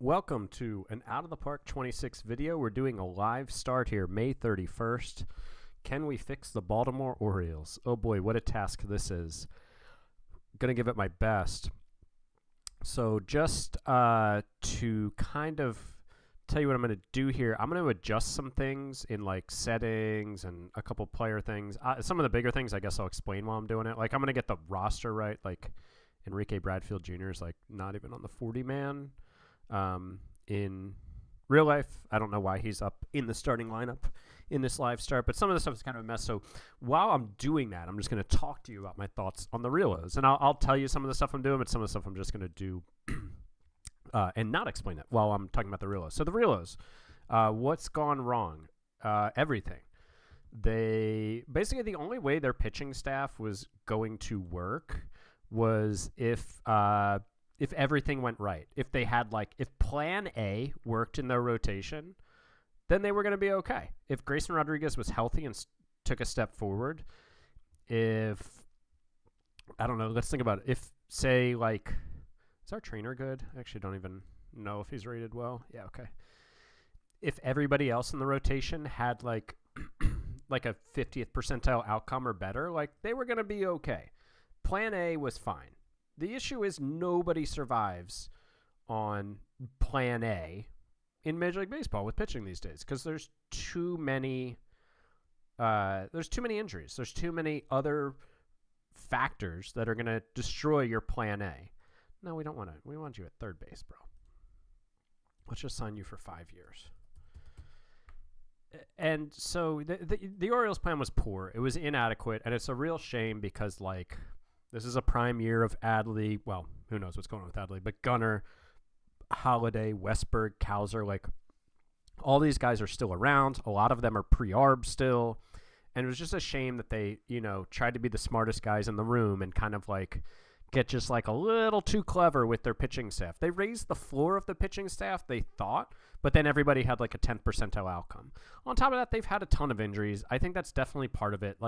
Welcome to an Out of the Park 26 video. We're doing a live start here, May 31st. Can we fix the Baltimore Orioles? Oh boy, what a task this is. Gonna give it my best. So just to kind of tell you what I'm going to do here, I'm going to adjust some things in like settings and a couple player things. Some of the bigger things, I guess I'll explain while I'm doing it. Like I'm going to get the roster right. Like Enrique Bradfield Jr. is like not even on the 40-man. In real life, I don't know why he's up in the starting lineup in this live start, but some of the stuff is kind of a mess. So while I'm doing that, I'm just going to talk to you about my thoughts on the Orioles, and I'll tell you some of the stuff I'm doing, but some of the stuff I'm just going to do and not explain it while I'm talking about the Orioles. So the Orioles, what's gone wrong? Everything. They basically, the only way their pitching staff was going to work was if everything went right. If they had if plan A worked in their rotation, then they were going to be okay. If Grayson Rodriguez was healthy and took a step forward, I don't know, let's think about it. If, say, is our trainer good? I actually don't even know if he's rated well. Yeah, okay. If everybody else in the rotation had like a 50th percentile outcome or better, they were going to be okay. Plan A was fine. The issue is nobody survives on plan A in Major League Baseball with pitching these days because there's too many injuries. There's too many other factors that are going to destroy your plan A. No, we don't want to. We want you at third base, bro. Let's just sign you for 5 years. And so the Orioles plan was poor. It was inadequate, and it's a real shame because this is a prime year of Adley. Well, who knows what's going on with Adley, but Gunnar, Holiday, Westberg, Cowser, all these guys are still around. A lot of them are pre-arb still. And it was just a shame that they, tried to be the smartest guys in the room and kind of get just a little too clever with their pitching staff. They raised the floor of the pitching staff, they thought, but then everybody had a 10th percentile outcome. On top of that, they've had a ton of injuries. I think that's definitely part of it.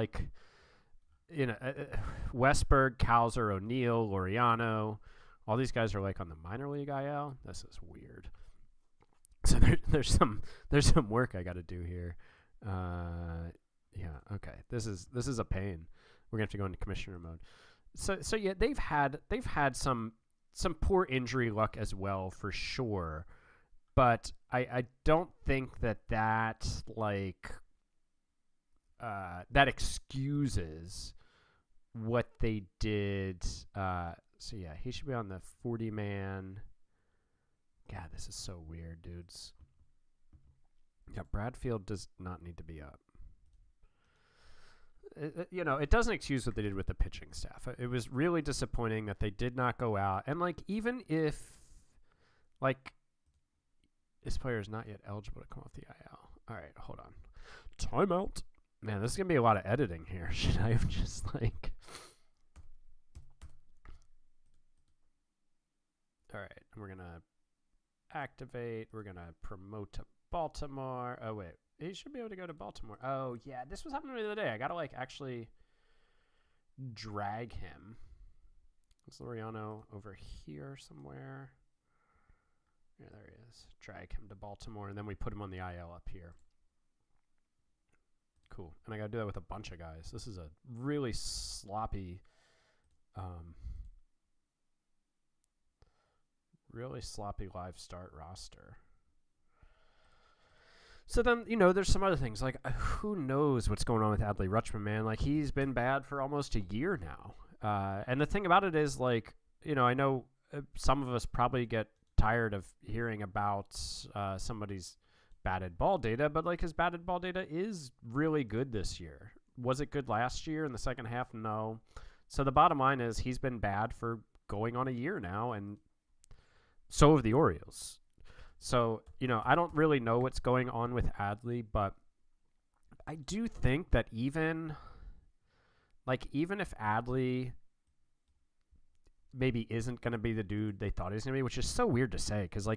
Westberg, Cowser, O'Neill, Laureano, all these guys are on the minor league IL. This is weird. So there's some work I got to do here. Yeah, okay. This is a pain. We're gonna have to go into commissioner mode. So yeah, they've had some poor injury luck as well for sure, but I don't think that that excuses what they did. So yeah, he should be on the 40-man. God, this is so weird, dudes. Yeah, Bradfield does not need to be up. It doesn't excuse what they did with the pitching staff. It was really disappointing that they did not go out. And even if this player is not yet eligible to come off the IL. All right, hold on. Timeout. Man, this is going to be a lot of editing here. Should I have just All right, we're going to activate. We're going to promote to Baltimore. Oh, wait. He should be able to go to Baltimore. Oh, yeah. This was happening the other day. I got to, actually drag him. Is Laureano over here somewhere? Yeah, there he is. Drag him to Baltimore, and then we put him on the IL up here. Cool. And I got to do that with a bunch of guys. This is a really sloppy live start roster. So then, there's some other things. Who knows what's going on with Adley Rutschman, man? He's been bad for almost a year now. And the thing about it is, I know some of us probably get tired of hearing about somebody's batted ball data, but, his batted ball data is really good this year. Was it good last year in the second half? No. So the bottom line is he's been bad for going on a year now, and so have the Orioles. So, I don't really know what's going on with Adley, but I do think that even if Adley maybe isn't going to be the dude they thought he was going to be, which is so weird to say because,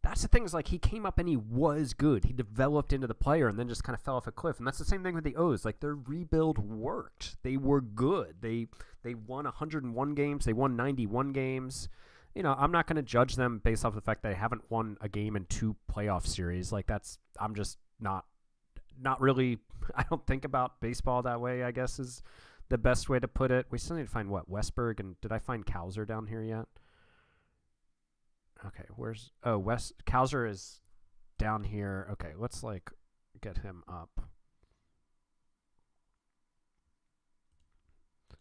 that's the thing is, he came up and he was good. He developed into the player and then just kind of fell off a cliff. And that's the same thing with the O's. Their rebuild worked. They were good. They won 101 games. They won 91 games. you know, I'm not going to judge them based off the fact that they haven't won a game in 2 playoff series. Like I'm just not really. I don't think about baseball that way, I guess is the best way to put it. We still need to find Westberg, and did I find Cowser down here yet? Okay, Cowser is down here. Okay, let's like get him up.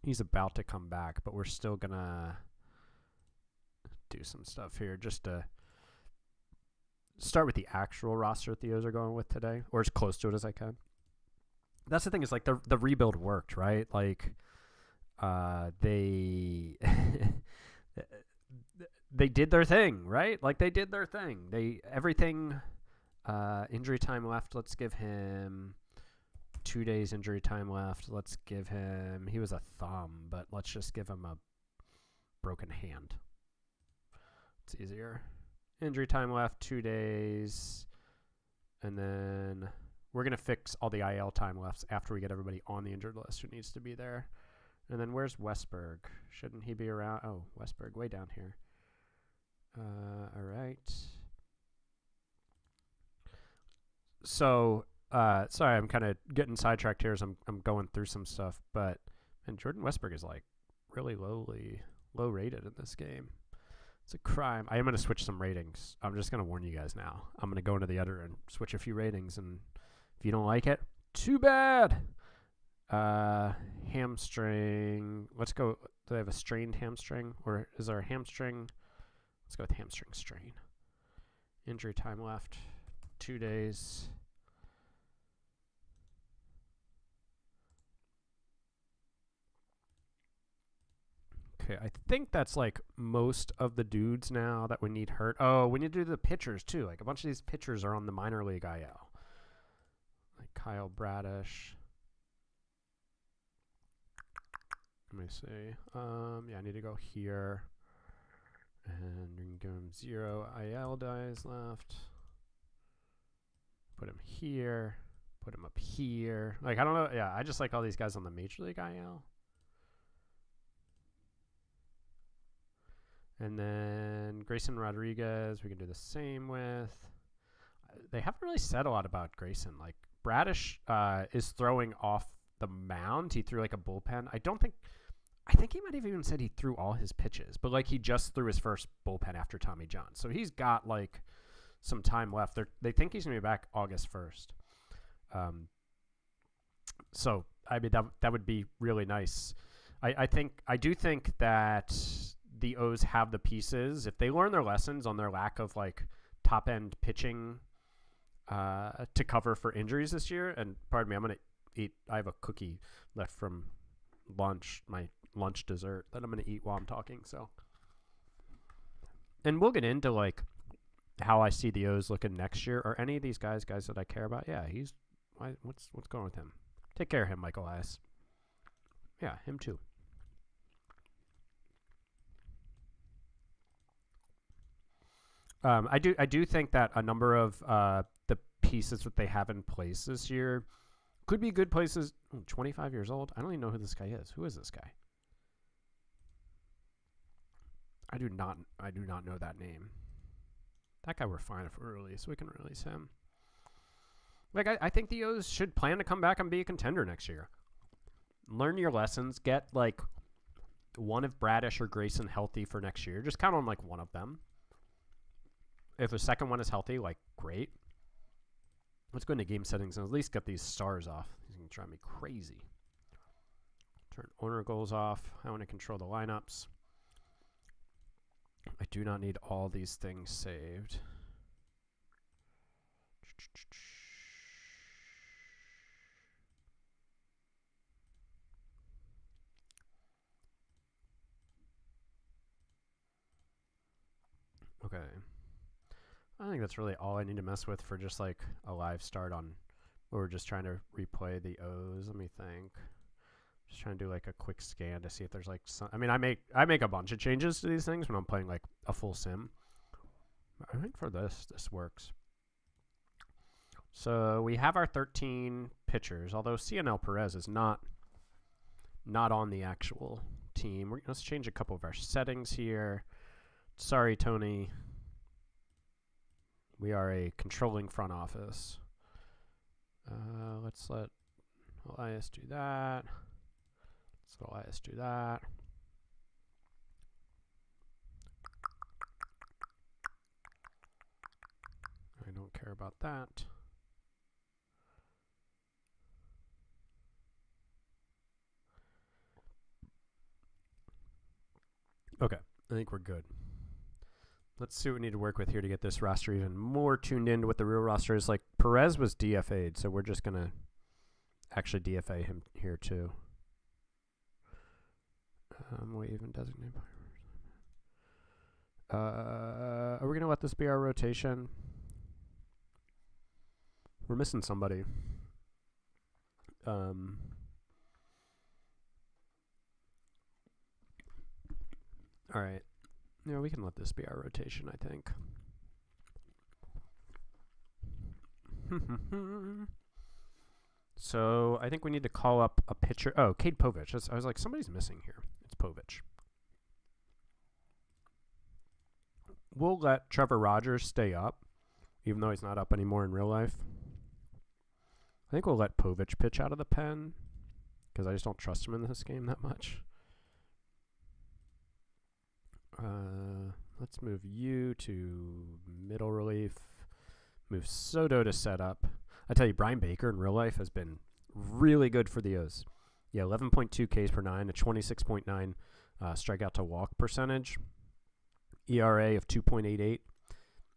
He's about to come back, but we're still gonna do some stuff here just to start with the actual roster that the O's are going with today, or as close to it as I can. That's the thing, is like the rebuild worked, right? Like they they did their thing, right? Like they did their thing. Everything injury time left. Let's give him 2 days injury time left. Let's give him, he was a thumb, but let's just give him a broken hand. It's easier. Injury time left, 2 days. And then we're going to fix all the IL time left after we get everybody on the injured list who needs to be there. And then where's Westberg? Shouldn't he be around? Oh, Westberg, way down here. All right. So, sorry, I'm kind of getting sidetracked here as I'm going through some stuff. But, and Jordan Westberg is like really low rated in this game. It's a crime. I am going to switch some ratings. I'm just going to warn you guys now. I'm going to go into the editor and switch a few ratings, and if you don't like it, too bad. Hamstring. Let's go. Do they have a strained hamstring? Or is there a hamstring? Let's go with hamstring strain. Injury time left, 2 days. Okay, I think that's like most of the dudes now that we need hurt. Oh, we need to do the pitchers too. Like a bunch of these pitchers are on the minor league IL. Like Kyle Bradish. Let me see. Yeah, I need to go here. And we can give him 0 IL dies left. Put him here. Put him up here. Like, I don't know. Yeah, I just like all these guys on the Major League IL. And then Grayson Rodriguez, we can do the same with. They haven't really said a lot about Grayson. Like, Bradish is throwing off the mound. He threw like a bullpen. I think he might have even said he threw all his pitches, but like he just threw his first bullpen after Tommy John. So he's got like some time left. They think he's going to be back August 1st. So, I mean, that would be really nice. I do think that the O's have the pieces. If they learn their lessons on their lack of like top end pitching to cover for injuries this year, and pardon me, I'm going to eat. I have a cookie left from lunch, my lunch dessert that I'm going to eat while I'm talking. So, and we'll get into like how I see the O's looking next year. Are any of these guys that I care about? Yeah, what's going with him? Take care of him, Michael Elias. Yeah, him too. I do think that a number of the pieces that they have in place this year could be good places. 25 years old. I don't even know who this guy is. Who is this guy? I do not know that name. That guy we're fine if we release. We can release him. Like, I think the O's should plan to come back and be a contender next year. Learn your lessons. Get, like, one of Bradish or Grayson healthy for next year. Just count on, like, one of them. If the second one is healthy, like, great. Let's go into game settings and at least get these stars off. He's going to drive me crazy. Turn owner goals off. I want to control the lineups. I do not need all these things saved. Okay. I think that's really all I need to mess with for just like a live start on where we're just trying to replay the O's. Let me think. Just trying to do like a quick scan to see if there's like some. I mean, I make a bunch of changes to these things when I'm playing like a full sim. I think for this works. So we have our 13 pitchers, although CNL Perez is not on the actual team. Let's change a couple of our settings here. Sorry, Tony. We are a controlling front office. Let's let Elias do that. Let's let Elias do that. I don't care about that. Okay, I think we're good. Let's see what we need to work with here to get this roster even more tuned into what the real roster is. Like, Perez was DFA'd, so we're just going to actually DFA him here too. We even designate. Are we going to let this be our rotation? We're missing somebody. All right. Yeah, we can let this be our rotation, I think. So I think we need to call up a pitcher. Oh, Cade Povich. I was like, somebody's missing here. It's Povich. We'll let Trevor Rogers stay up, even though he's not up anymore in real life. I think we'll let Povich pitch out of the pen because I just don't trust him in this game that much. Let's move you to middle relief. Move Soto to setup. I tell you, Brian Baker in real life has been really good for the O's. Yeah, 11.2 Ks per 9, a 26.9 strikeout to walk percentage, ERA of 2.88.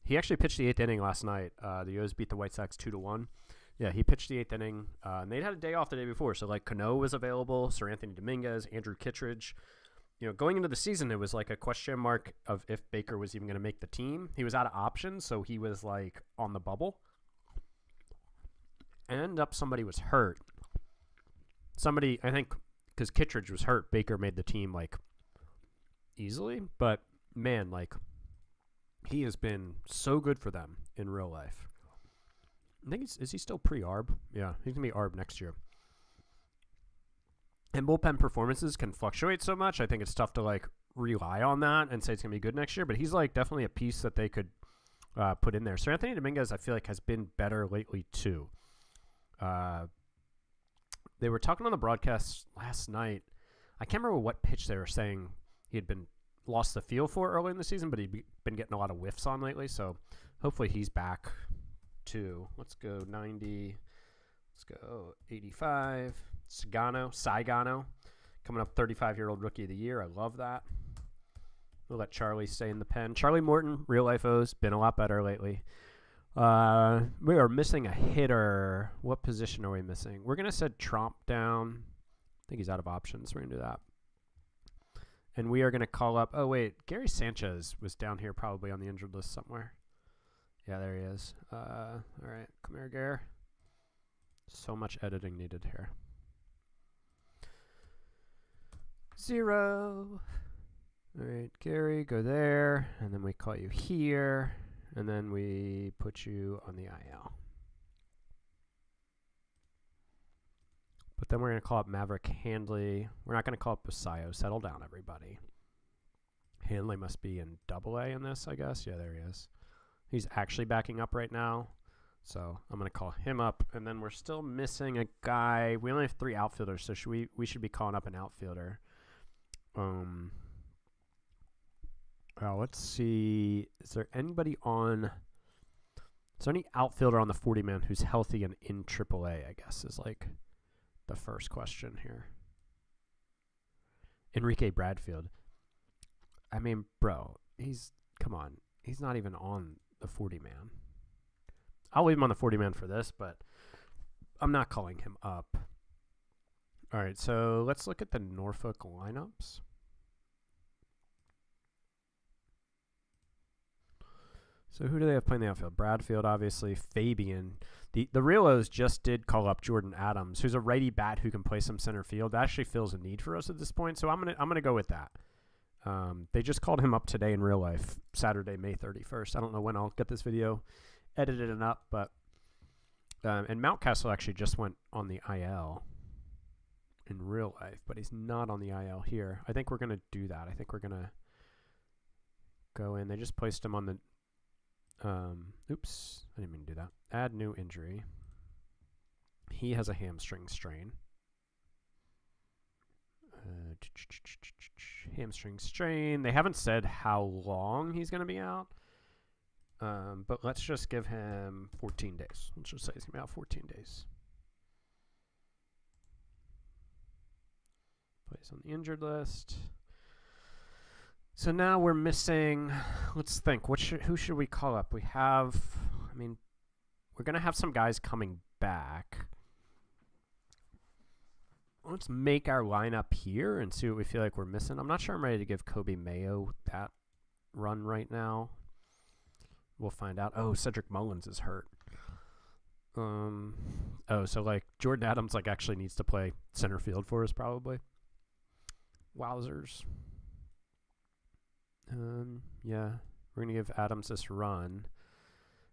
He actually pitched the 8th inning last night. The O's beat the White Sox 2-1. Yeah, he pitched the 8th inning. And they'd had a day off the day before, so like Cano was available, Sir Anthony Dominguez, Andrew Kittredge. You know, going into the season, it was like a question mark of if Baker was even going to make the team. He was out of options, so he was like on the bubble. And somebody was hurt. Somebody, I think, because Kittredge was hurt, Baker made the team like easily. But man, like he has been so good for them in real life. I think is he still pre-ARB? Yeah, he's gonna be ARB next year. And bullpen performances can fluctuate so much. I think it's tough to like rely on that and say it's gonna be good next year. But he's like definitely a piece that they could put in there. So Anthony Dominguez, I feel like, has been better lately too. They were talking on the broadcast last night. I can't remember what pitch they were saying he had been lost the feel for early in the season, but he'd been getting a lot of whiffs on lately. So hopefully he's back too. Let's go 90. Let's go 85. Saigano, coming up 35-year-old rookie of the year. I love that. We'll let Charlie stay in the pen. Charlie Morton, real life O's, been a lot better lately. We are missing a hitter. What position are we missing? We're going to set Tromp down. I think he's out of options. We're going to do that. And we are going to call up... Oh, wait. Gary Sanchez was down here probably on the injured list somewhere. Yeah, there he is. All right. Come here, Gare. So much editing needed here. 0. All right, Gary, go there. And then we call you here. And then we put you on the IL. But then we're going to call up Maverick Handley. We're not going to call up Basayo. Settle down, everybody. Handley must be in AA in this, I guess. Yeah, there he is. He's actually backing up right now. So I'm going to call him up. And then we're still missing a guy. We only have 3 outfielders, so we should be calling up an outfielder. Let's see. Is there any outfielder on the 40-man who's healthy and in AAA, I guess, is like the first question here. Enrique Bradfield. I mean, bro, come on. He's not even on the 40-man. I'll leave him on the 40-man for this, but I'm not calling him up. All right, so let's look at the Norfolk lineups. So who do they have playing the outfield? Bradfield, obviously. Fabian. The real O's just did call up Jordan Adams, who's a righty bat who can play some center field. That actually fills a need for us at this point, so I'm gonna go with that. They just called him up today in real life, Saturday, May 31st. I don't know when I'll get this video edited and up, but and Mountcastle actually just went on the IL in real life, but he's not on the IL here. I think we're gonna do that. I think we're gonna go in. They just placed him on the... oops, I didn't mean to do that. Add new injury. He has a hamstring strain. Hamstring strain. They haven't said how long he's going to be out. But let's just give him 14 days. Let's just say he's going to be out 14 days. Place on the injured list. So now we're missing, let's think, who should we call up? We have, I mean, we're going to have some guys coming back. Let's make our lineup here and see what we feel like we're missing. I'm not sure I'm ready to give Kobe Mayo that run right now. We'll find out. Oh, Cedric Mullins is hurt. Oh, so like Jordan Adams like actually needs to play center field for us probably. Wowzers. Yeah, we're gonna give Adams this run,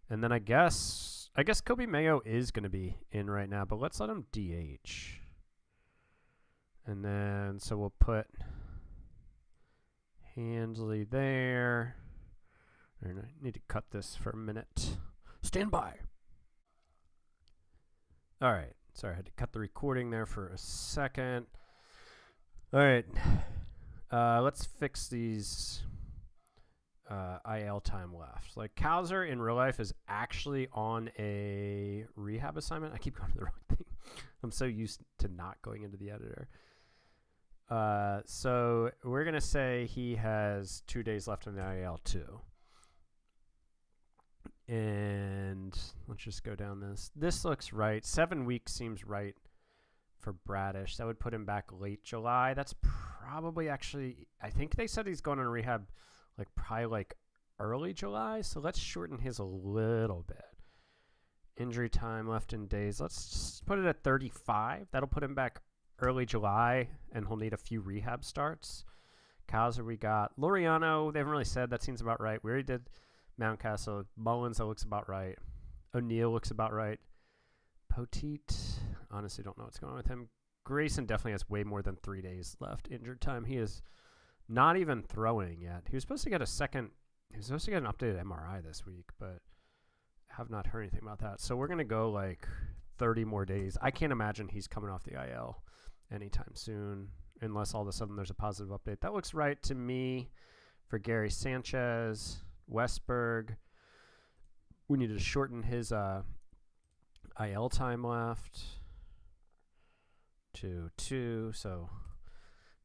and then I guess Kobe Mayo is gonna be in right now, but let's let him DH. And then so we'll put Handley there. I need to cut this for a minute. Stand by. All right. Sorry, I had to cut the recording there for a second. All right. Let's fix these IL time left. Like, Cowser in real life is actually on a rehab assignment. I keep going to the wrong thing. I'm so used to not going into the editor. So we're going to say he has 2 days left in the IL too. And let's just go down this. This looks right. 7 weeks seems right for Bradish. That would put him back late July. That's probably actually, I think they said he's going on rehab probably early July. So let's shorten his a little bit. Injury time left in days. Let's just put it at 35. That'll put him back early July, and he'll need a few rehab starts. Cowser we got. Laureano, they haven't really said. That seems about right. We already did Mountcastle. Mullins, that looks about right. O'Neill looks about right. Poteet, honestly don't know what's going on with him. Grayson definitely has way more than 3 days left injured time. He is not even throwing yet. He was supposed to get an updated MRI this week, but have not heard anything about that. So we're going to go 30 more days. I can't imagine he's coming off the IL anytime soon, unless all of a sudden there's a positive update. That looks right to me for Gary Sanchez. Westberg, we need to shorten his IL time left to 2. So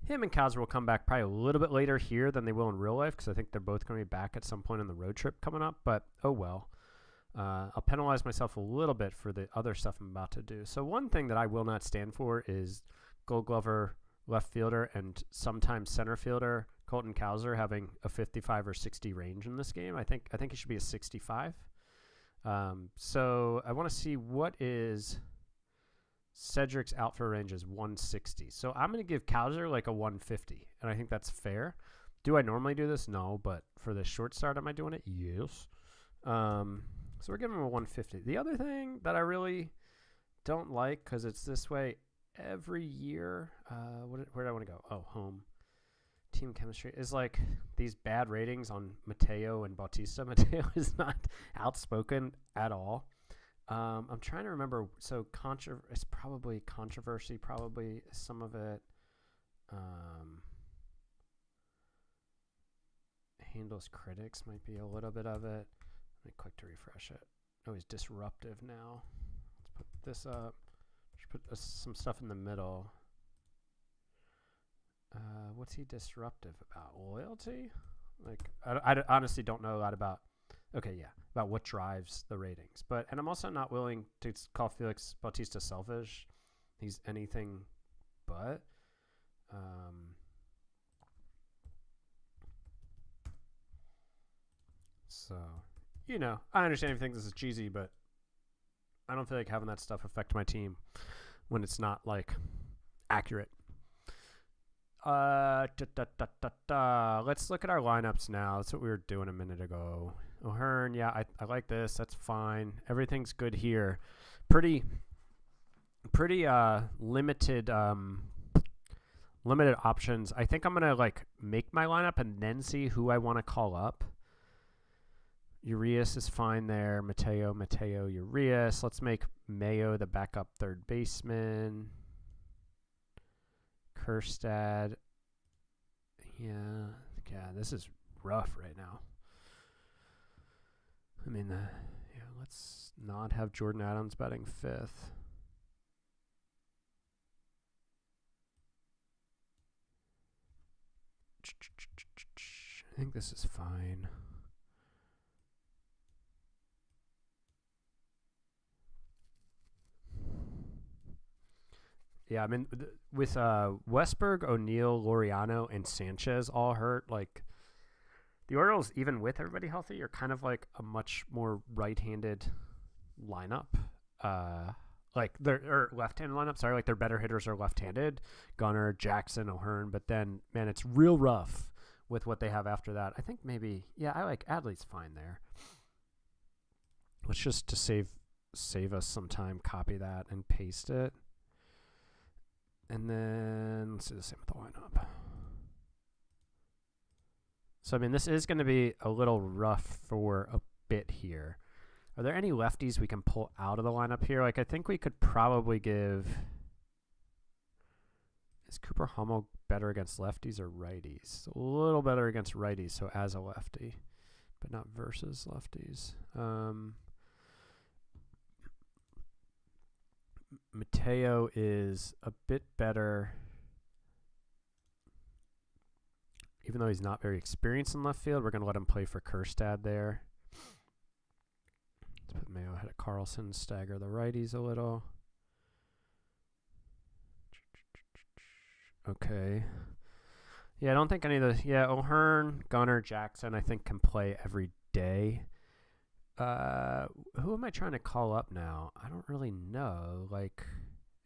him and Cowser will come back probably a little bit later here than they will in real life, because I think they're both going to be back at some point on the road trip coming up. But oh well. I'll penalize myself a little bit for the other stuff I'm about to do. So one thing that I will not stand for is Gold Glover left fielder and sometimes center fielder Colton Cowser having a 55 or 60 range in this game. I think it should be a 65. So I want to see what is Cedric's outfield range is 160. So I'm going to give Cowser a 150, and I think that's fair. Do I normally do this? No, but for the short start, am I doing it? Yes. So we're giving him a 150. The other thing that I really don't like, because it's this way every year, where do I want to go? Oh, home. Team chemistry is these bad ratings on Mateo and Bautista. Mateo is not outspoken at all. I'm trying to remember. So it's probably controversy, probably some of it. Handles critics might be a little bit of it. Let me click to refresh it. Oh, he's disruptive now. Let's put this up. Just put some stuff in the middle. What's he disruptive about? Loyalty? I honestly don't know a lot about. Okay, yeah, about what drives the ratings. And I'm also not willing to call Felix Bautista selfish. He's anything but. So, I understand if you think this is cheesy, but I don't feel like having that stuff affect my team when it's not accurate. Let's look at our lineups now. That's what we were doing a minute ago. O'Hearn, yeah, I like this. That's fine. Everything's good here. Pretty limited options. I think I'm gonna make my lineup and then see who I want to call up. Urias is fine there. Mateo, Urias. Let's make Mayo the backup third baseman. Kerstad. Yeah, this is rough right now. I mean, let's not have Jordan Adams batting fifth. I think this is fine. Yeah, I mean, with Westberg, O'Neill, Laureano, and Sanchez all hurt, like, the Orioles, even with everybody healthy, are kind of like a much more right-handed lineup. Or left-handed lineup, sorry. Like, their better hitters are left-handed. Gunnar, Jackson, O'Hearn. But then, man, it's real rough with what they have after that. I think maybe, I like Adley's fine there. Let's just, to save us some time, copy that and paste it. And then let's do the same with the lineup. So, I mean, this is going to be a little rough for a bit here. Are there any lefties we can pull out of the lineup here? Like, I think we could probably give... Is Cooper Hummel better against lefties or righties? A little better against righties, so as a lefty, but not versus lefties. Mateo is a bit better, even though he's not very experienced in left field. We're going to let him play for Kerstad there. Let's put Mayo ahead of Carlson, stagger the righties a little. Okay. Yeah, I don't think any of the... Yeah, O'Hearn, Gunnar, Jackson, I think can play every day. Who am I trying to call up now? I don't really know. Like,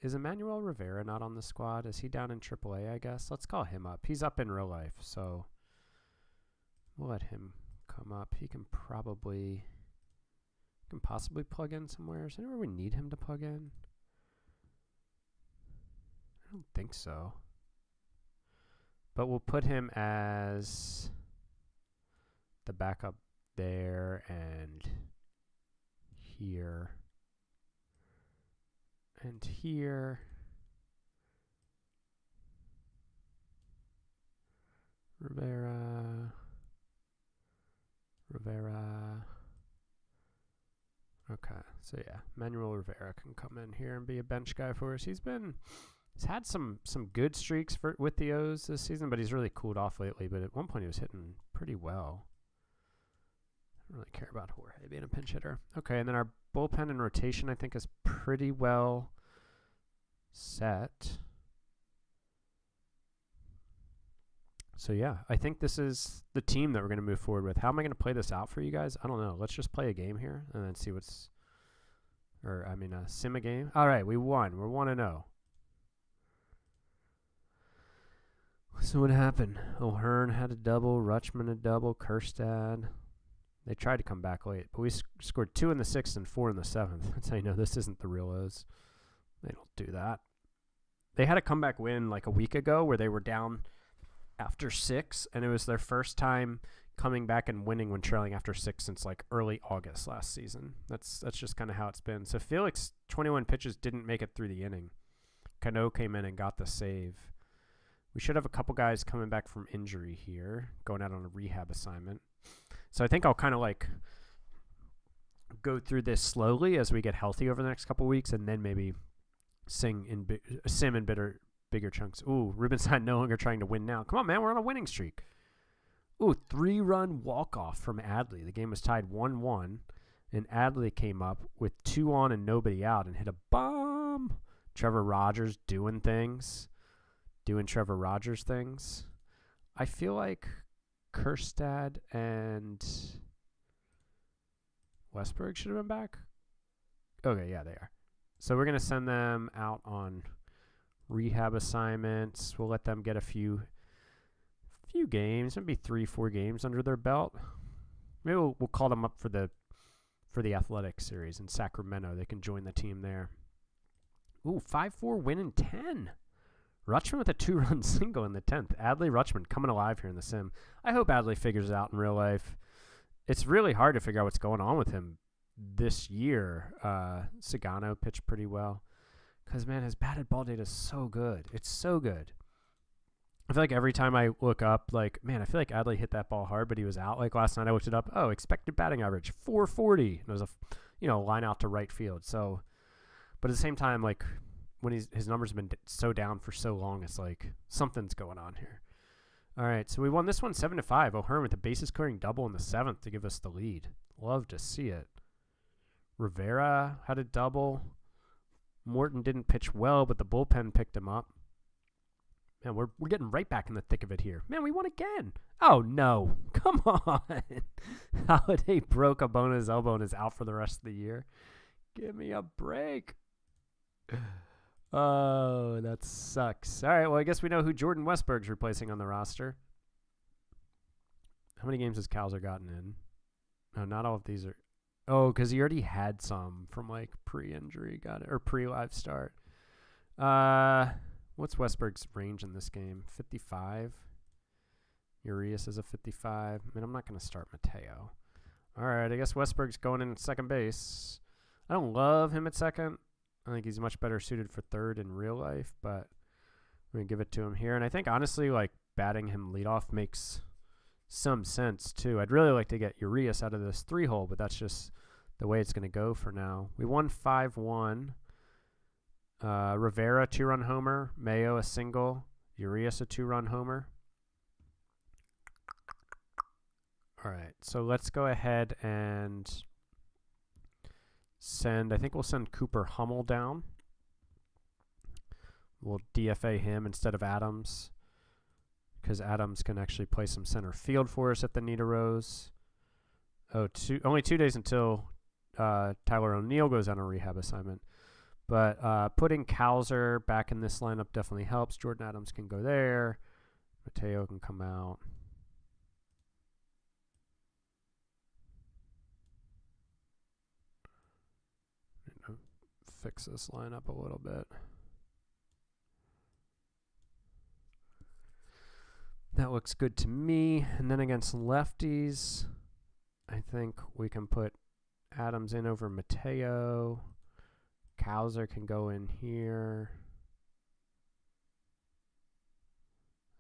is Emmanuel Rivera not on the squad? Is he down in AAA, I guess? Let's call him up. He's up in real life, so we'll let him come up. He can possibly plug in somewhere. Is there anywhere we need him to plug in? I don't think so. But we'll put him as the backup there and here and here. Rivera. Okay, so yeah, Manuel Rivera can come in here and be a bench guy for us. He's had some good streaks with the O's this season, but he's really cooled off lately. But at one point he was hitting pretty well. I don't really care about Jorge being a pinch hitter. Okay, and then our bullpen and rotation, I think, is pretty well set. So, yeah, I think this is the team that we're going to move forward with. How am I going to play this out for you guys? I don't know. Let's just play a game here and then see sim a game. All right, we won. We're 1-0. So what happened? O'Hearn had a double, Rutschman a double, Kerstad. They tried to come back late, but we scored 2 in the 6th and 4 in the 7th. That's how you know this isn't the real O's. They don't do that. They had a comeback win like a week ago where they were down after 6, and it was their first time coming back and winning when trailing after 6 since like early August last season. That's just kind of how it's been. So Felix, 21 pitches, didn't make it through the inning. Cano came in and got the save. We should have a couple guys coming back from injury here, going out on a rehab assignment. So I think I'll kind of like go through this slowly as we get healthy over the next couple weeks, and then maybe sim in bigger chunks. Ooh, Rubenstein no longer trying to win now. Come on, man, we're on a winning streak. Ooh, 3-run walk-off from Adley. The game was tied 1-1, and Adley came up with 2 on and nobody out and hit a bomb. Trevor Rogers doing Trevor Rogers things. I feel like Kerstad and Westberg should have been back. Okay, yeah, they are. So we're going to send them out on rehab assignments. We'll let them get a few games, maybe 3-4 games under their belt. Maybe we'll call them up for the athletic series in Sacramento. They can join the team there. Ooh, 5-4 win in 10. Rutschman with a 2-run single in the 10th. Adley Rutschman coming alive here in the sim. I hope Adley figures it out in real life. it's really hard to figure out what's going on with him this year. Sagano pitched pretty well. Because, man, his batted ball data is so good. It's so good. I feel like every time I look up, like, man, I feel like Adley hit that ball hard, but he was out. Like last night I looked it up. Oh, expected batting average, 440. And it was a, line out to right field. So, but at the same time, like, when his numbers have been so down for so long, it's like something's going on here. All right, so we won this one 7-5. O'Hearn with a bases clearing double in the 7th to give us the lead. Love to see it. Rivera had a double. Morton didn't pitch well, but the bullpen picked him up. Man, we're getting right back in the thick of it here. Man, we won again. Oh, no. Come on. Holiday broke a bone in his elbow and is out for the rest of the year. Give me a break. Oh, that sucks. All right, well, I guess we know who Jordan Westberg's replacing on the roster. How many games has Cowser gotten in? No, not all of these are. Oh, because he already had some from, like, pre-injury. Got it. Or pre-live start. What's Westberg's range in this game? 55. Urias is a 55. I mean, I'm not going to start Mateo. All right, I guess Westberg's going in at second base. I don't love him at second. I think he's much better suited for third in real life, but we're going to give it to him here. And I think, honestly, like, batting him leadoff makes some sense, too. I'd really like to get Urias out of this 3-hole, but that's just the way it's going to go for now. We won 5-1. Rivera, 2-run homer. Mayo, a single. Urias, a 2-run homer. All right, so let's go ahead and I think we'll send Cooper Hummel down. We'll DFA him instead of Adams because Adams can actually play some center field for us at the Nita Rose. Only 2 days until Tyler O'Neill goes on a rehab assignment. But putting Cowser back in this lineup definitely helps. Jordan Adams can go there. Mateo can come out. Fix this lineup a little bit. That looks good to me. And then against lefties, I think we can put Adams in over Mateo. Cowser can go in here.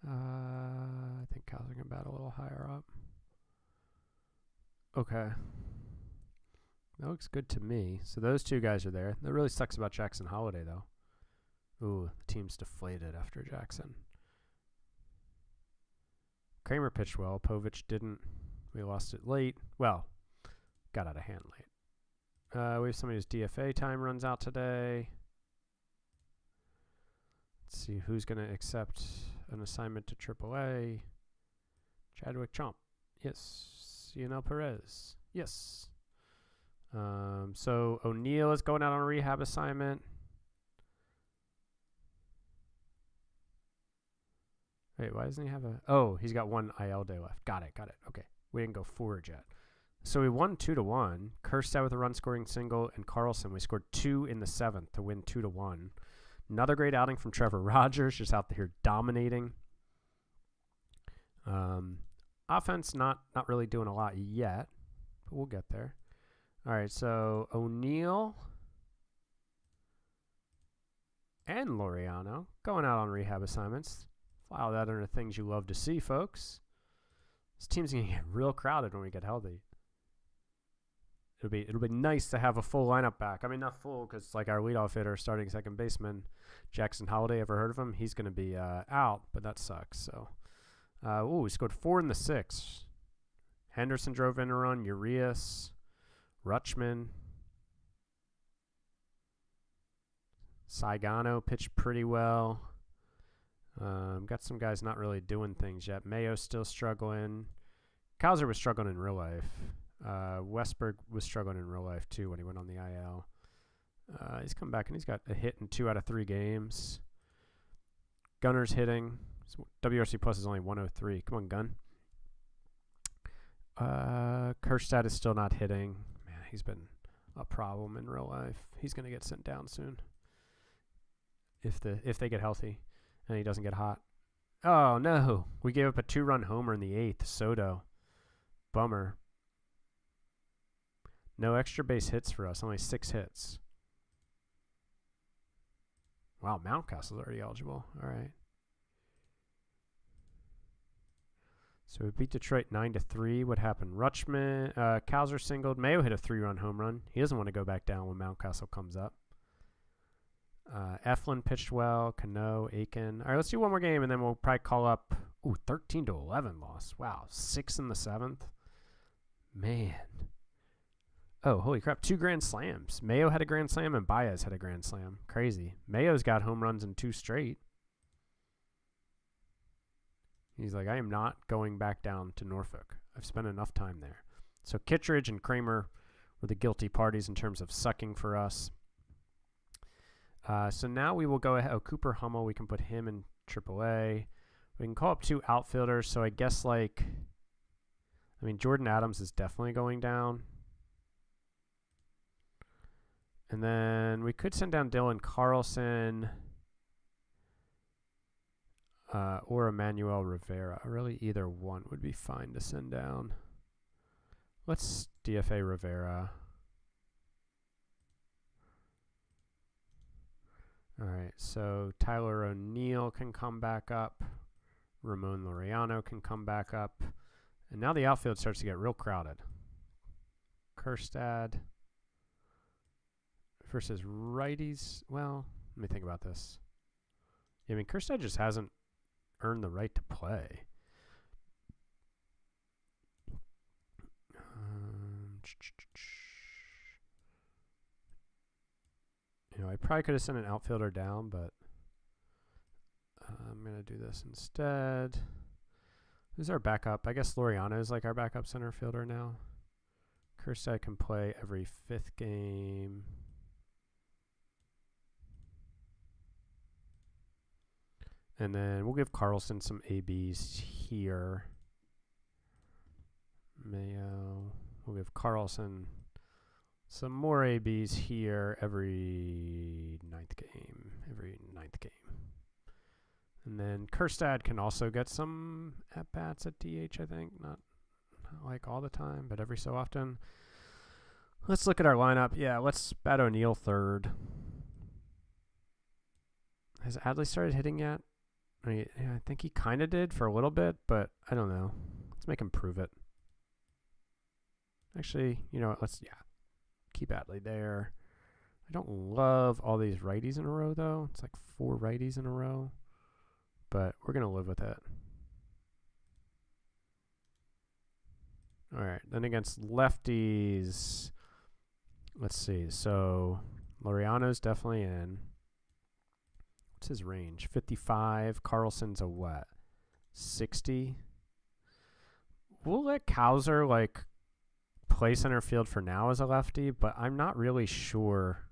I think Cowser can bat a little higher up. Okay. That looks good to me. So those two guys are there. That really sucks about Jackson Holiday, though. Ooh, the team's deflated after Jackson. Kramer pitched well. Povich didn't. We lost it late. Well, got out of hand late. We have somebody whose DFA time runs out today. Let's see who's going to accept an assignment to AAA. Chadwick Chomp. Yes. Cionel Perez. Yes. So O'Neill is going out on a rehab assignment. Wait, why doesn't he have a... Oh, he's got one IL day left. Got it. Okay. We didn't go forward yet. So we won 2-1. Kerstad with a run-scoring single, and Carlson, we scored 2 in the 7th to win 2-1. Another great outing from Trevor Rogers, just out here dominating. Offense, not really doing a lot yet, but we'll get there. All right, so O'Neill and Laureano going out on rehab assignments. Wow, that are the things you love to see, folks. This team's going to get real crowded when we get healthy. It'll be nice to have a full lineup back. I mean, not full because like our leadoff hitter, starting second baseman, Jackson Holiday. Ever heard of him? He's going to be out, but that sucks. So, we scored 4 in the 6th. Henderson drove in a run. Urias. Rutschman. Saigano pitched pretty well. Got some guys not really doing things yet. Mayo's still struggling. Cowser was struggling in real life. Westberg was struggling in real life too when he went on the IL. He's come back and he's got a hit in 2 out of 3 games. Gunner's hitting. WRC plus is only 103. Come on, Gun. Kerstad is still not hitting. Man, he's been a problem in real life. He's going to get sent down soon if they get healthy and he doesn't get hot. Oh, no. We gave up a 2-run homer in the 8th. Soto. Bummer. No extra base hits for us. Only 6 hits. Wow, Mountcastle's already eligible. All right. So we beat Detroit 9-3. What happened? Rutschman, Cowser singled. Mayo hit a 3-run home run. He doesn't want to go back down when Mountcastle comes up. Eflin pitched well. Cano, Aiken. All right, let's do one more game, and then we'll probably call up. Ooh, 13-11 loss. Wow, 6 in the 7th. Man. Oh, holy crap. 2 grand slams. Mayo had a grand slam, and Baez had a grand slam. Crazy. Mayo's got home runs in 2 straight. He's like, I am not going back down to Norfolk. I've spent enough time there. So Kittredge and Kramer were the guilty parties in terms of sucking for us. So now we will go ahead. Oh, Cooper Hummel, we can put him in AAA. We can call up 2 outfielders. So I guess Jordan Adams is definitely going down. And then we could send down Dylan Carlson or Emmanuel Rivera. Really, either one would be fine to send down. Let's DFA Rivera. All right, so Tyler O'Neill can come back up. Ramon Laureano can come back up. And now the outfield starts to get real crowded. Kjerstad versus righties. Well, let me think about this. Yeah, Kjerstad just hasn't earned the right to play. I probably could have sent an outfielder down, but I'm going to do this instead. Who's our backup? I guess Laureano is like our backup center fielder now. Kjerstad can play every 5th game. And then we'll give Carlson some ABs here. Mayo. We'll give Carlson some more ABs here every 9th game. And then Kjerstad can also get some at-bats at DH, I think. Not like all the time, but every so often. Let's look at our lineup. Yeah, let's bat O'Neill 3rd. Has Adley started hitting yet? I think he kind of did for a little bit, but I don't know. Let's make him prove it. Actually, you know what? Let's keep Adley there. I don't love all these righties in a row, though. It's like 4 righties in a row. But we're going to live with it. All right. Then against lefties, let's see. So Laureano's definitely in. What's his range? 55. Carlson's a what? 60. We'll let Cowser, play center field for now as a lefty, but I'm not really sure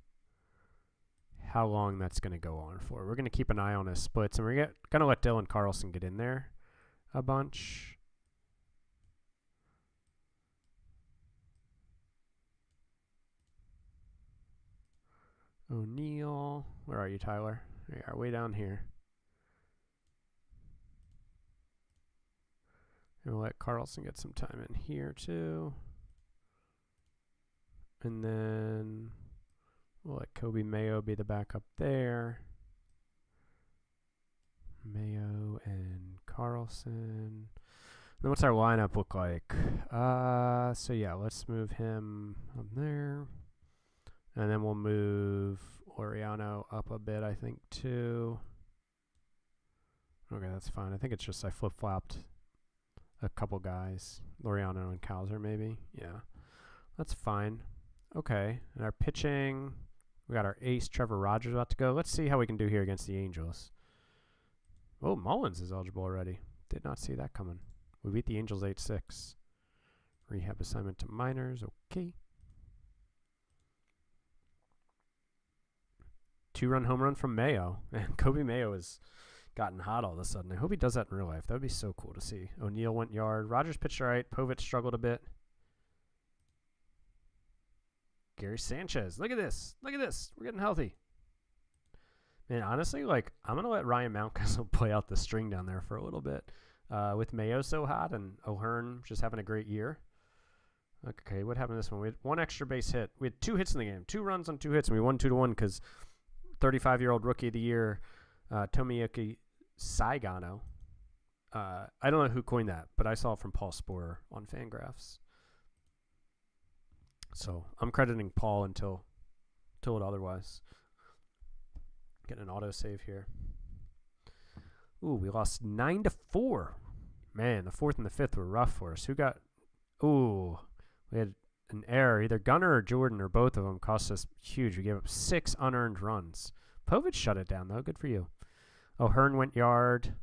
how long that's going to go on for. We're going to keep an eye on his splits, and we're going to let Dylan Carlson get in there a bunch. O'Neill. Where are you, Tyler? There you are, way down here. And we'll let Carlson get some time in here, too. And then we'll let Kobe Mayo be the backup there. Mayo and Carlson. Then what's our lineup look like? So yeah, let's move him up there. And then we'll move Laureano up a bit, I think, too. Okay, that's fine. I think it's just I flip-flopped a couple guys. Laureano and Cowser, maybe. Yeah, that's fine. Okay, and our pitching, we got our ace, Trevor Rogers, about to go. Let's see how we can do here against the Angels. Oh, Mullins is eligible already. Did not see that coming. We beat the Angels 8-6. Rehab assignment to minors. Okay. 2-run home run from Mayo. And Kobe Mayo has gotten hot all of a sudden. I hope he does that in real life. That would be so cool to see. O'Neill went yard. Rogers pitched all right. Povich struggled a bit. Gary Sanchez. Look at this. Look at this. We're getting healthy. Man, honestly, I'm going to let Ryan Mountcastle play out the string down there for a little bit. With Mayo so hot and O'Hearn just having a great year, Okay, what happened to this one? We had one extra base hit. We had 2 hits in the game. 2 runs on 2 hits, and we won 2-1 because 35-year-old Rookie of the Year, Tomoyuki Saigano. I don't know who coined that, but I saw it from Paul Sporer on Fangraphs. So I'm crediting Paul until it otherwise. Getting an autosave here. Ooh, we lost 9-4. Man, the 4th and the 5th were rough for us. Who got... Ooh, we had an error. Either Gunnar or Jordan or both of them cost us huge. We gave up 6 unearned runs. Povich shut it down, though. Good for you. O'Hearn went yard.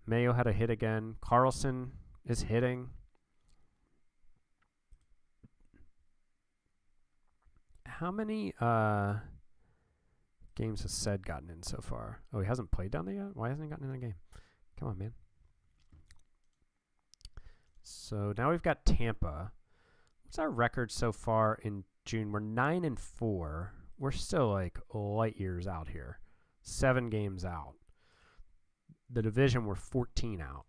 Mayo had a hit again. Carlson is hitting. How many games has Sed gotten in so far? Oh, he hasn't played down there yet? Why hasn't he gotten in a game? Come on, man. So now we've got Tampa. What's our record so far in June? We're 9-4. We're still like light years out here. 7 games out. The division, we're 14 out.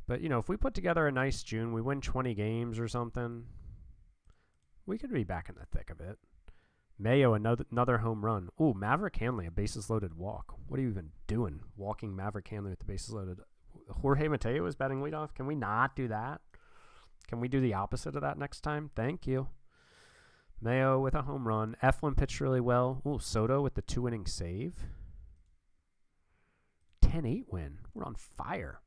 But, you know, if we put together a nice June, we win 20 games or something, we could be back in the thick of it. Mayo, another home run. Ooh, Maverick Hanley, a bases-loaded walk. What are you even doing, walking Maverick Hanley with the bases loaded? Jorge Mateo is batting leadoff. Can we not do that? Can we do the opposite of that next time? Thank you. Mayo with a home run. Eflin pitched really well. Ooh, Soto with the 2-inning save. 10-8 win. We're on fire.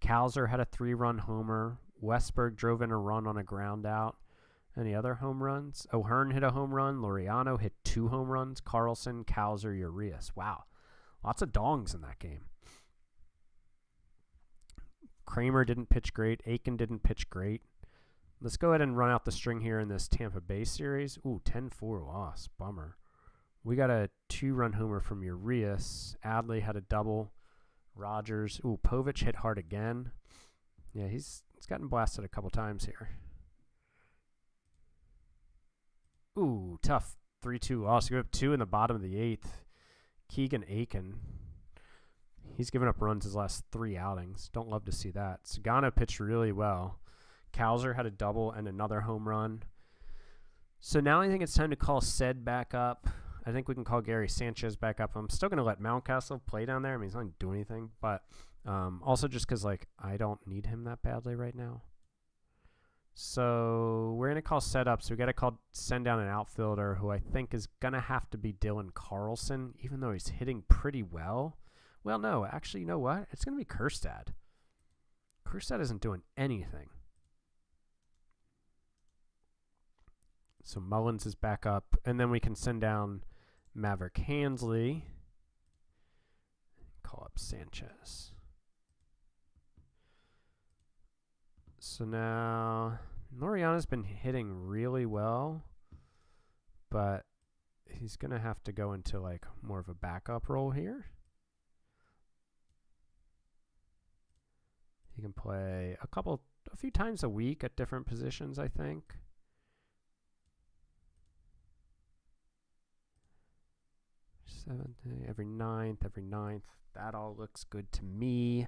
Kalzer had a 3-run homer. Westberg drove in a run on a ground out. Any other home runs? O'Hearn hit a home run. Laureano hit 2 home runs. Carlson, Kalzer, Urias. Wow. Lots of dongs in that game. Kramer didn't pitch great. Aiken didn't pitch great. Let's go ahead and run out the string here in this Tampa Bay series. Ooh, 10-4 loss. Bummer. We got a 2-run homer from Urias. Adley had a double. Rogers. Ooh, Povich hit hard again. Yeah, he's gotten blasted a couple times here. Ooh, tough 3-2 loss. We have 2 in the bottom of the 8th. Keegan Aiken. He's given up runs his last 3 outings. Don't love to see that. Sagano pitched really well. Kalzer had a double and another home run. So now I think it's time to call Sed back up. I think we can call Gary Sanchez back up. I'm still going to let Mountcastle play down there. I mean, he's not going to do anything. But also just because, like, I don't need him that badly right now. So we're going to call Sed up. So we got to send down an outfielder who I think is going to have to be Dylan Carlson, even though he's hitting pretty well. Well, no. Actually, you know what? It's going to be Kjerstad. Kjerstad isn't doing anything. So Mullins is back up. And then we can send down Maverick Hansley. Call up Sanchez. So now Laureano's been hitting really well, but he's going to have to go into like more of a backup role here. He can play a few times a week at different positions, I think. Every ninth. That all looks good to me.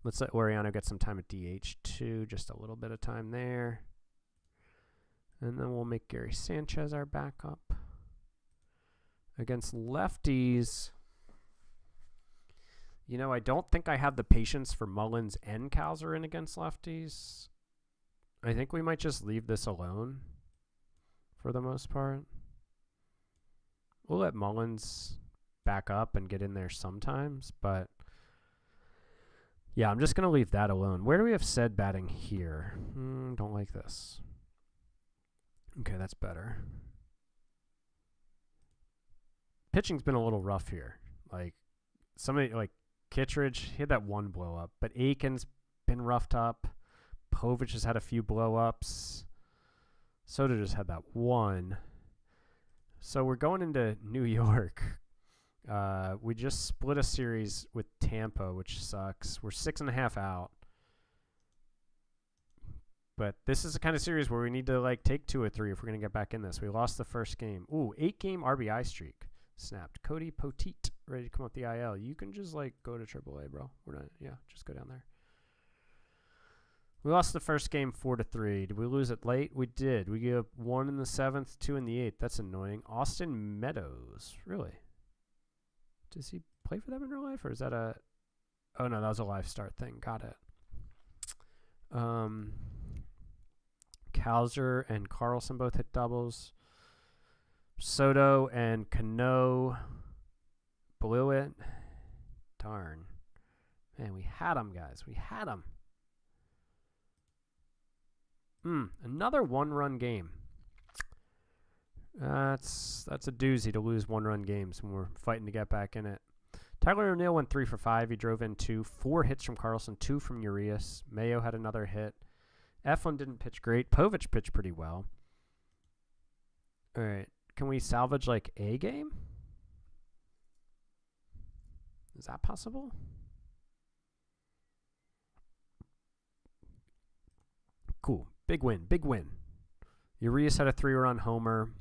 Let's let Laureano get some time at DH too. Just a little bit of time there. And then we'll make Gary Sanchez our backup. Against lefties, you know, I don't think I have the patience for Mullins and Kalzer in against lefties. I think we might just leave this alone for the most part. We'll let Mullins back up and get in there sometimes, but yeah, I'm just going to leave that alone. Where do we have Sed batting here? Don't like this. Okay, that's better. Pitching's been a little rough here. Like, somebody like Kittredge, he had that one blow up, but Aiken's been roughed up. Povich has had a few blow ups. Soto just had that one. So we're going into New York. We just split a series with Tampa, which sucks. We're 6.5 out. But this is the kind of series where we need to like take 2 or 3 if we're going to get back in this. We lost the first game. Ooh, 8-game RBI streak snapped. Cody Poteet ready to come up the IL. You can just like go to AAA, bro. We're not. Yeah, just go down there. We lost the first game 4-3. Did we lose it late? We did. We gave up 1 in the 7th, 2 in the 8th. That's annoying. Austin Meadows. Really? Does he play for them in real life? Or is that a... Oh, no, that was a live start thing. Got it. Kowser and Carlson both hit doubles. Soto and Cano blew it. Darn. Man, we had them, guys. We had them. Another one-run game. That's a doozy to lose one-run games when we're fighting to get back in it. Tyler O'Neill went 3 for 5. He drove in 2. 4 hits from Carlson, 2 from Urias. Mayo had another hit. Eflin didn't pitch great. Povich pitched pretty well. All right. Can we salvage, like, a game? Is that possible? Cool. Big win. Big win. Urias had a 3-run homer.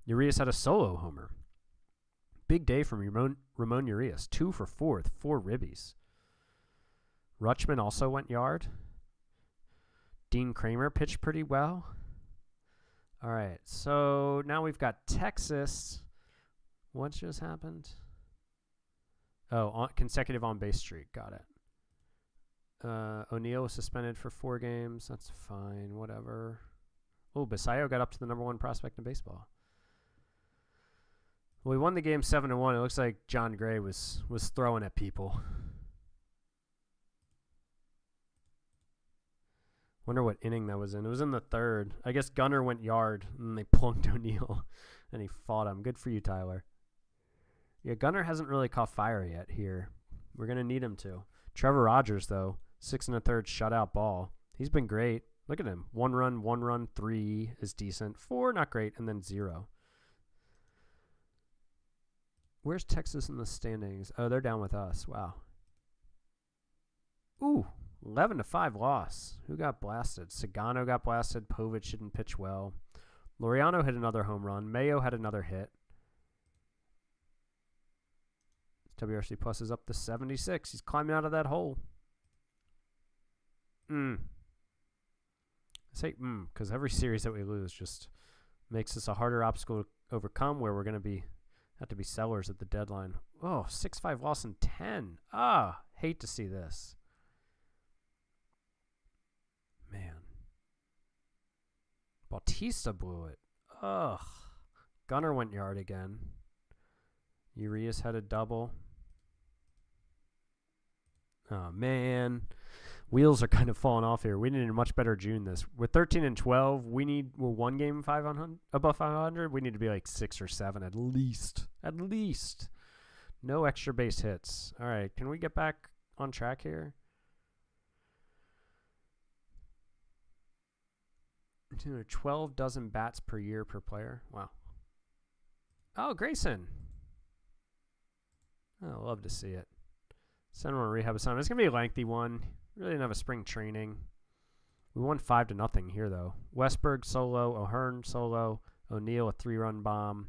Urias had a solo homer. Big day from Ramon Urias. 2 for 4 with 4 ribbies. Rutschman also went yard. Dean Kramer pitched pretty well. All right. So now we've got Texas. What just happened? Oh, consecutive on-base streak. Got it. O'Neill was suspended for 4 games. That's fine. Whatever. Oh, Basayo got up to the #1 prospect in baseball. Well, we won the game 7-1. It looks like John Gray was throwing at people. Wonder what inning that was in. It was in the 3rd. I guess Gunnar went yard, and they plunked O'Neill, and he fought him. Good for you, Tyler. Yeah, Gunnar hasn't really caught fire yet here. We're going to need him to. Trevor Rogers, though, 6 1/3 shutout ball. He's been great. Look at him. 1 run, 1 run, 3 is decent. 4, not great, and then 0. Where's Texas in the standings? Oh, they're down with us. Wow. Ooh, 11-5 loss. Who got blasted? Sagano got blasted. Povich didn't pitch well. Laureano hit another home run. Mayo had another hit. WRC Plus is up to 76. He's climbing out of that hole. I say because every series that we lose just makes this a harder obstacle to overcome where we're going to have to be sellers at the deadline. Oh, 6-5 loss in 10. Hate to see this. Man. Bautista blew it. Ugh. Gunnar went yard again. Urias had a double. Oh, man. Wheels are kind of falling off here. We need a much better June this. We're 13-12. We're 1 game 500 above 500. We need to be like 6 or 7 at least. At least. No extra base hits. All right. Can we get back on track here? 12 dozen bats per year per player. Wow. Oh, Grayson. Oh, I love to see it. Send him on a rehab assignment. It's going to be a lengthy one. Really didn't have a spring training. We won 5-0 here, though. Westberg solo, O'Hearn solo, O'Neill a 3-run bomb.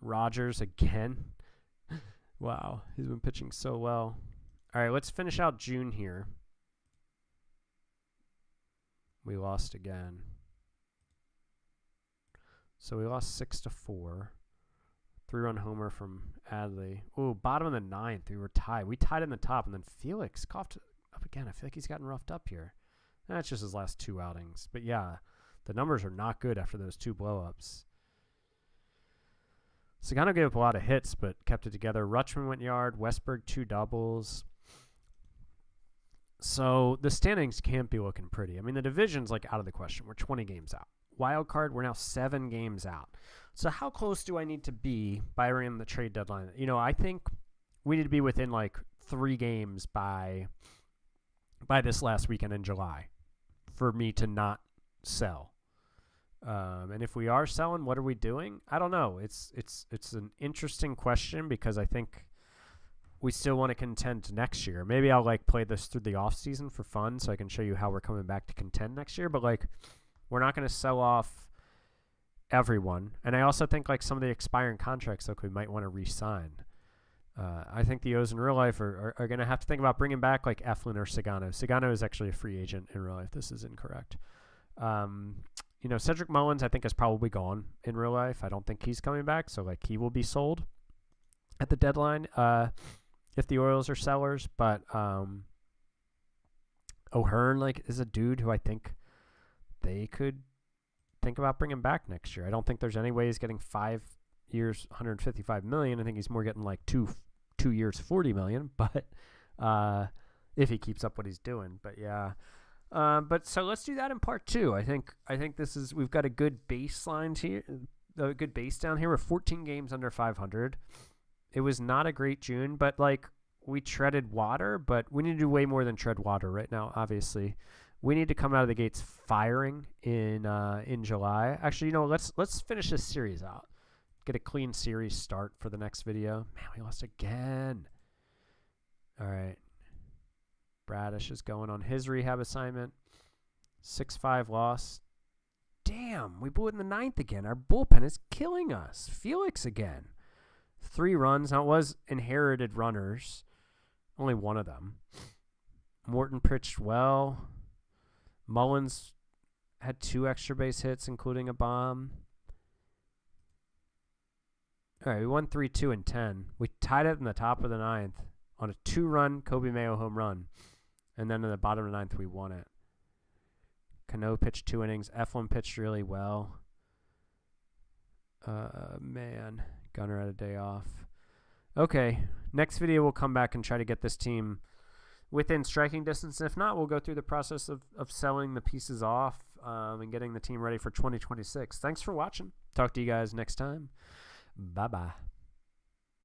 Rogers again. Wow, he's been pitching so well. All right, let's finish out June here. We lost again. So we lost 6-4. 3-run homer from Adley. Ooh, bottom of the 9th. We were tied. We tied in the top, and then Felix coughed up again. I feel like he's gotten roughed up here. That's just his last 2 outings. But yeah, the numbers are not good after those 2 blowups. Sagano gave up a lot of hits, but kept it together. Rutschman went yard. Westberg 2 doubles. So the standings can't be looking pretty. I mean, the division's like out of the question. We're 20 games out. Wild card, we're now 7 games out. So how close do I need to be by around the trade deadline? You know, I think we need to be within like 3 games by this last weekend in July for me to not sell. And if we are selling, what are we doing? I don't know. It's an interesting question because I think we still want to contend next year. Maybe I'll like play this through the off season for fun so I can show you how we're coming back to contend next year. But like, we're not going to sell off everyone. And I also think like some of the expiring contracts, like we might want to re-sign. I think the O's in real life are going to have to think about bringing back like Eflin or Sagano. Sagano is actually a free agent in real life. This is incorrect. Cedric Mullins I think is probably gone in real life. I don't think he's coming back, so like he will be sold at the deadline if the Orioles are sellers. But O'Hearn like is a dude who I think they could think about bringing back next year. I don't think there's any way he's getting 5 years, $155 million. I think he's more getting like two years, $40 million. But if he keeps up what he's doing, but yeah. But so let's do that in part 2. I think we've got a good baseline here, a good base down here. We're 14 games under 500. It was not a great June, but like we treaded water. But we need to do way more than tread water right now. Obviously, we need to come out of the gates firing in July. Actually, let's finish this series out. Get a clean series start for the next video. Man, we lost again. All right. Bradish is going on his rehab assignment. 6-5 loss. Damn, we blew it in the 9th again. Our bullpen is killing us. Felix again. 3 runs. Now, it was inherited runners. Only one of them. Morton pitched well. Mullins had 2 extra base hits, including a bomb. All right, we won 3-2 and 10. We tied it in the top of the 9th on a 2-run Kobe Mayo home run. And then in the bottom of the 9th, we won it. Cano pitched 2 innings. Eflin pitched really well. Man, Gunnar had a day off. Okay, next video we'll come back and try to get this team within striking distance. If not, we'll go through the process of selling the pieces off and getting the team ready for 2026. Thanks for watching. Talk to you guys next time. Bye-bye.